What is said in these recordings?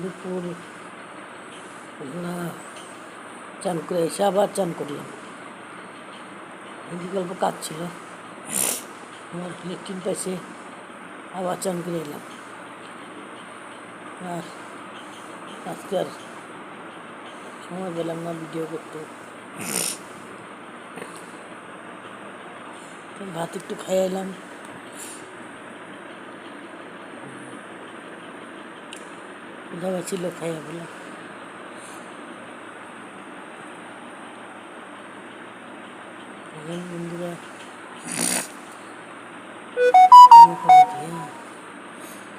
দুপুর চান করে এসে আবার চান করলাম। বিকল্প কাজ ছিল, আমার লেট্রিন পাইছে, আবার চান করে এলাম। আর আজকে আর সময় পেলাম না ভিডিও করতে। ভাত একটু খাইয়ে এলাম। দাবা ছিল, খাইয়া বললাম। বন্ধুরা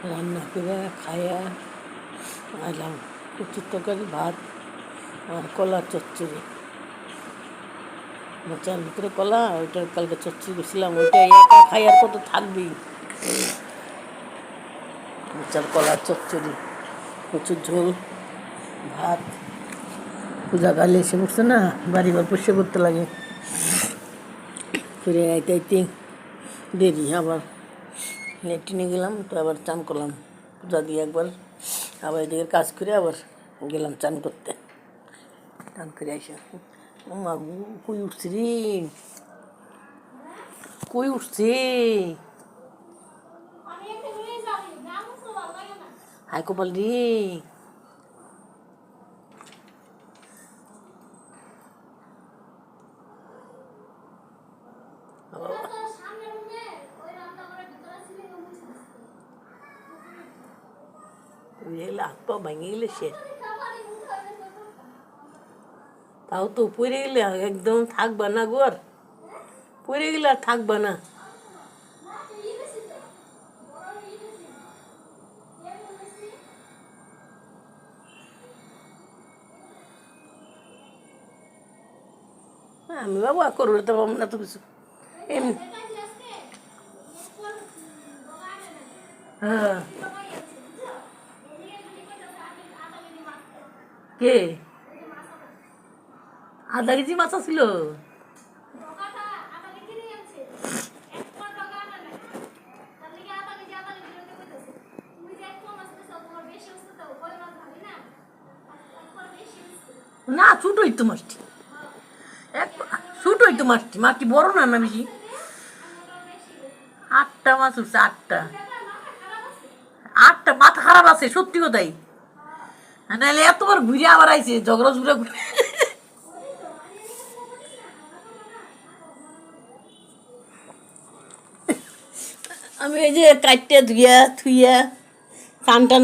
রান্না করে খাইয়া আইলাম। কচুর তরকারি, ভাত আর কলার চচ্চড়ি। চার ভিতরে কলা, ওইটা কালকে চচ্চড়ি করছিলাম, ওইটা একা খাই আর কত থাকবি। চার কলার চচ্চড়ি, কচুর ঝোল, ভাত। পূজা কালে এসে পড়ছে না, বাড়ি ঘর পরিষ্কার করতে লাগে। ফিরে আইতে আইতে দেরি, আবার লেট্রিনে গেলাম, তো আবার চান করলাম পূজা দিয়ে একবার, আবার এদিকে কাজ করে আবার গেলাম চান করতে। চান করে আইসা মা কই উঠছি রে, কই উঠছে, হাই কপাল রে। হাত পা ভেঙে গেলে সে, তাও তো পড়ে গেলে একদম থাকবা না গো, আর পড়ে গেলে আর থাকবা না। আমি বাবু করলে তো পাবো না তো কিছু এমনি। হ্যাঁ, কে আধা কেজি মাছ ছিল? না, ছোটই তো মাছটি, ছোটই তো মাছটি, মাছটি বড় না, না বেশি। 8টা মাছ উঠছে, 8টা। 8টা মাথা খারাপ আছে, সত্যি কথাই। নাহলে এতবার ঘুরে আবার আইছে, ঝগড়া ঝুড়া ঘুরে। আমি এই যে কাটতে ধুইয়া থুইয়া টান টান